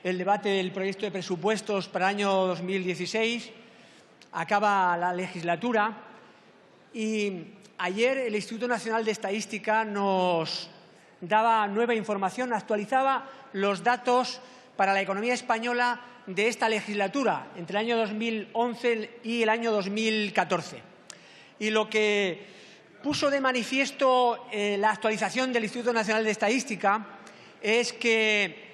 el debate del proyecto de presupuestos para el año 2016. Acaba la legislatura y ayer el Instituto Nacional de Estadística nos daba nueva información, actualizaba los datos para la economía española de esta legislatura, entre el año 2011 y el año 2014. Y lo que puso de manifiesto la actualización del Instituto Nacional de Estadística es que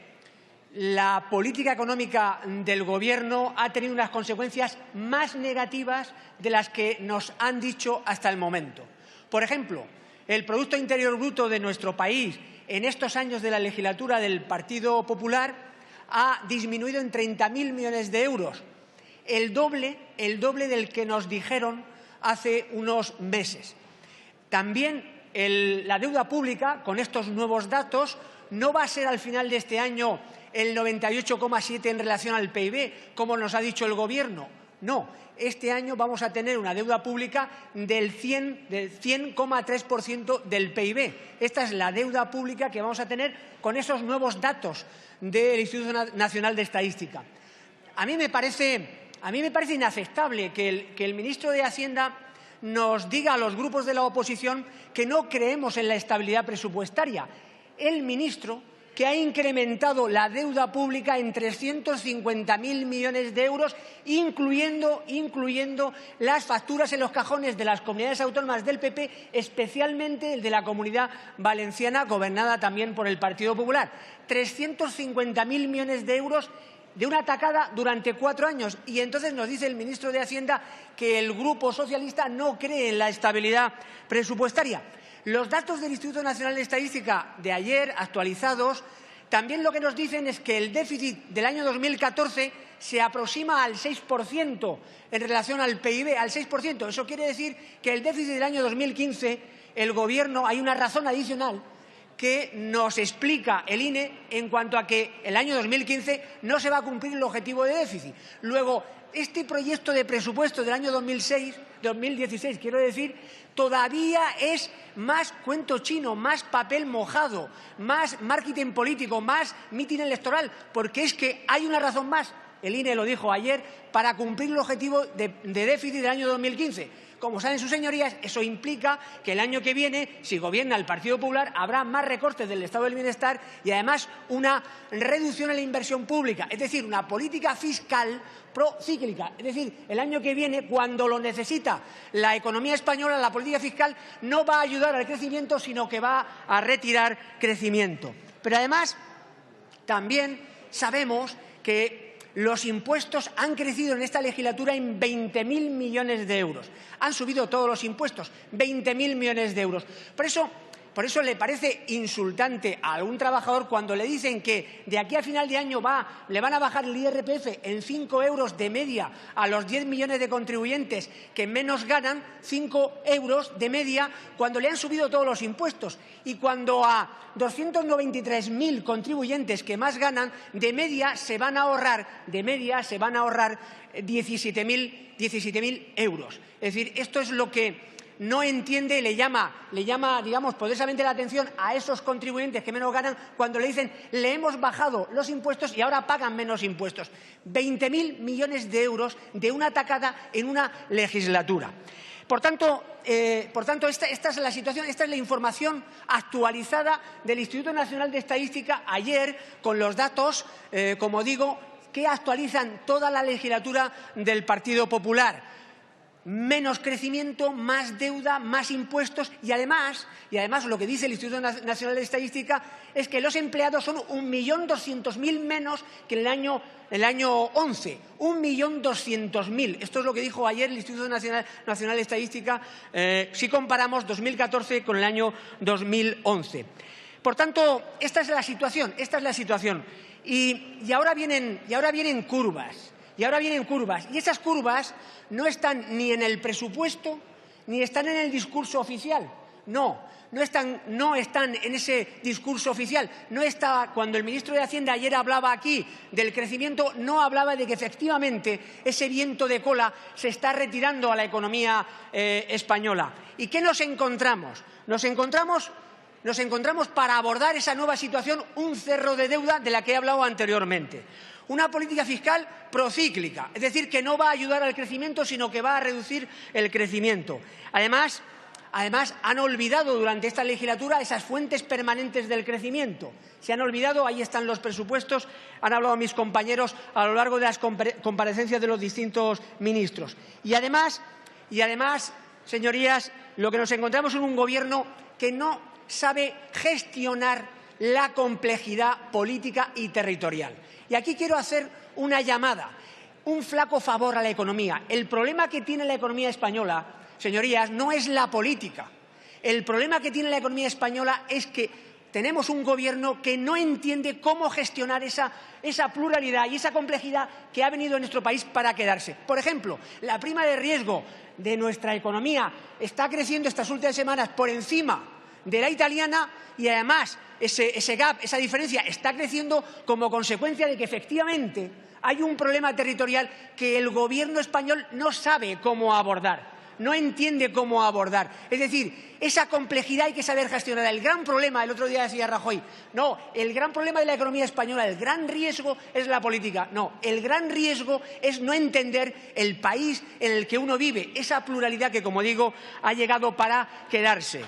la política económica del Gobierno ha tenido unas consecuencias más negativas de las que nos han dicho hasta el momento. Por ejemplo, el Producto Interior Bruto de nuestro país en estos años de la legislatura del Partido Popular ha disminuido en 30.000 millones de euros, el doble del que nos dijeron hace unos meses. También la deuda pública, con estos nuevos datos, no va a ser al final de este año el 98,7 en relación al PIB, como nos ha dicho el Gobierno. No, este año vamos a tener una deuda pública del 100,3% del PIB. Esta es la deuda pública que vamos a tener con esos nuevos datos del Instituto Nacional de Estadística. A mí me parece inaceptable que el ministro de Hacienda nos diga a los grupos de la oposición que no creemos en la estabilidad presupuestaria. El ministro que ha incrementado la deuda pública en 350.000 millones de euros, incluyendo las facturas en los cajones de las comunidades autónomas del PP, especialmente el de la Comunidad Valenciana, gobernada también por el Partido Popular. 350.000 millones de euros de una tacada durante 4 años. Y entonces nos dice el ministro de Hacienda que el Grupo Socialista no cree en la estabilidad presupuestaria. Los datos del Instituto Nacional de Estadística de ayer, actualizados, también lo que nos dicen es que el déficit del año 2014 se aproxima al 6% en relación al PIB, al 6%. Eso quiere decir que el déficit del año 2015, el Gobierno, hay una razón adicional que nos explica el INE en cuanto a que el año 2015 no se va a cumplir el objetivo de déficit. Luego, este proyecto de presupuesto del año 2016, quiero decir, todavía es más cuento chino, más papel mojado, más marketing político, más mitin electoral, porque es que hay una razón más, el INE lo dijo ayer, para cumplir el objetivo de déficit del año 2015. Como saben sus señorías, eso implica que el año que viene, si gobierna el Partido Popular, habrá más recortes del Estado del Bienestar y, además, una reducción en la inversión pública, es decir, una política fiscal procíclica. Es decir, el año que viene, cuando lo necesita la economía española, la política fiscal no va a ayudar al crecimiento, sino que va a retirar crecimiento. Pero, además, también sabemos que los impuestos han crecido en esta legislatura en 20.000 millones de euros. Han subido todos los impuestos, 20.000 millones de euros. Por eso le parece insultante a algún trabajador cuando le dicen que de aquí a final de año le van a bajar el IRPF en 5 euros de media a los 10 millones de contribuyentes que menos ganan, 5 euros de media, cuando le han subido todos los impuestos. Y cuando a 293.000 contribuyentes que más ganan, de media se van a ahorrar 17.000 euros. Es decir, esto es lo que no entiende, le llama, digamos, poderosamente la atención a esos contribuyentes que menos ganan cuando le dicen le hemos bajado los impuestos y ahora pagan menos impuestos. 20.000 millones de euros de una tacada en una legislatura. Por tanto, esta es la situación, esta es la información actualizada del Instituto Nacional de Estadística ayer, con los datos, como digo, que actualizan toda la legislatura del Partido Popular. Menos crecimiento, más deuda, más impuestos y además lo que dice el Instituto Nacional de Estadística es que los empleados son 1.200.000 menos que en el año 11. 1.200.000. Esto es lo que dijo ayer el Instituto Nacional de Estadística si comparamos 2014 con el año 2011. Por tanto, esta es la situación. Y ahora vienen curvas. Y esas curvas no están ni en el presupuesto ni están en el discurso oficial. No están en ese discurso oficial. No está, cuando el ministro de Hacienda ayer hablaba aquí del crecimiento, no hablaba de que efectivamente ese viento de cola se está retirando a la economía española. ¿Y qué nos encontramos? Nos encontramos nos encontramos para abordar esa nueva situación un cerro de deuda de la que he hablado anteriormente. Una política fiscal procíclica, es decir, que no va a ayudar al crecimiento, sino que va a reducir el crecimiento. Además, han olvidado durante esta legislatura esas fuentes permanentes del crecimiento. Se han olvidado, ahí están los presupuestos, han hablado mis compañeros a lo largo de las comparecencias de los distintos ministros. Y además, señorías, lo que nos encontramos es un Gobierno que no sabe gestionar la complejidad política y territorial. Y aquí quiero hacer una llamada, un flaco favor a la economía. El problema que tiene la economía española, señorías, no es la política. El problema que tiene la economía española es que tenemos un Gobierno que no entiende cómo gestionar esa pluralidad y esa complejidad que ha venido en nuestro país para quedarse. Por ejemplo, la prima de riesgo de nuestra economía está creciendo estas últimas semanas por encima de la italiana y, además, ese gap, esa diferencia, está creciendo como consecuencia de que, efectivamente, hay un problema territorial que el Gobierno español no sabe cómo abordar. No entiende cómo abordar. Es decir, esa complejidad hay que saber gestionar. El gran problema, el otro día decía Rajoy, no, el gran problema de la economía española, el gran riesgo es la política. No, el gran riesgo es no entender el país en el que uno vive, esa pluralidad que, como digo, ha llegado para quedarse.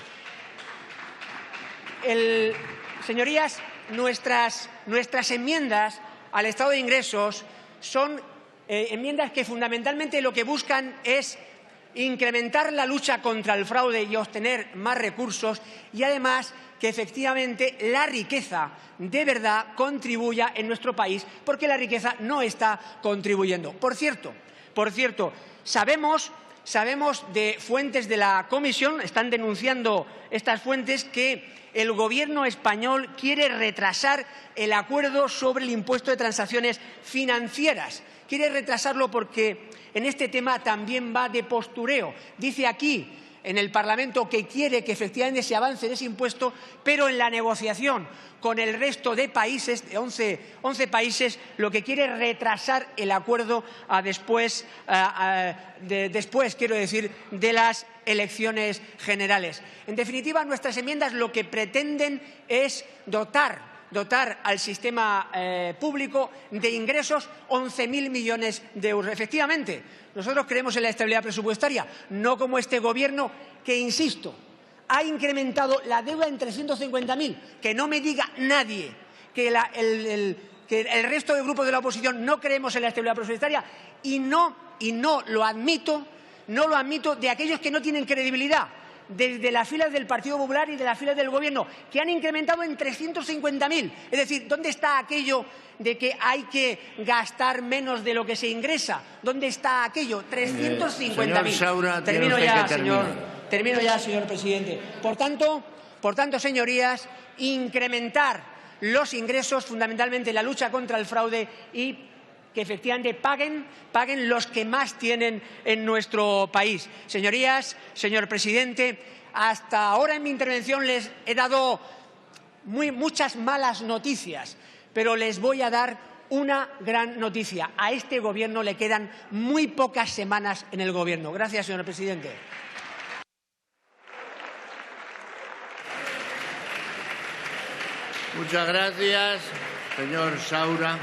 Señorías, nuestras enmiendas al estado de ingresos son enmiendas que fundamentalmente lo que buscan es incrementar la lucha contra el fraude y obtener más recursos y, además, que efectivamente la riqueza de verdad contribuya en nuestro país, porque la riqueza no está contribuyendo. Por cierto, sabemos de fuentes de la Comisión, están denunciando estas fuentes, que el Gobierno español quiere retrasar el acuerdo sobre el impuesto de transacciones financieras. Quiere retrasarlo porque en este tema también va de postureo. Dice aquí en el Parlamento que quiere que efectivamente se avance en ese impuesto, pero en la negociación con el resto de países, de 11 países, lo que quiere es retrasar el acuerdo después de las elecciones generales. En definitiva, nuestras enmiendas lo que pretenden es dotar al sistema público de ingresos 11.000 millones de euros. Efectivamente, nosotros creemos en la estabilidad presupuestaria, no como este Gobierno que, insisto, ha incrementado la deuda en 350.000. Que no me diga nadie que el resto de grupos de la oposición no creemos en la estabilidad presupuestaria y no lo admito de aquellos que no tienen credibilidad, desde las filas del Partido Popular y de las filas del Gobierno, que han incrementado en 350.000. Es decir, ¿dónde está aquello de que hay que gastar menos de lo que se ingresa? ¿Dónde está aquello? 350.000. Señor Saura, Termino ya, señor presidente. Por tanto, señorías, incrementar los ingresos, fundamentalmente la lucha contra el fraude, y que efectivamente paguen los que más tienen en nuestro país. Señorías, señor presidente, hasta ahora en mi intervención les he dado muchas malas noticias, pero les voy a dar una gran noticia. A este Gobierno le quedan muy pocas semanas en el Gobierno. Gracias, señor presidente. Muchas gracias, señor Saura.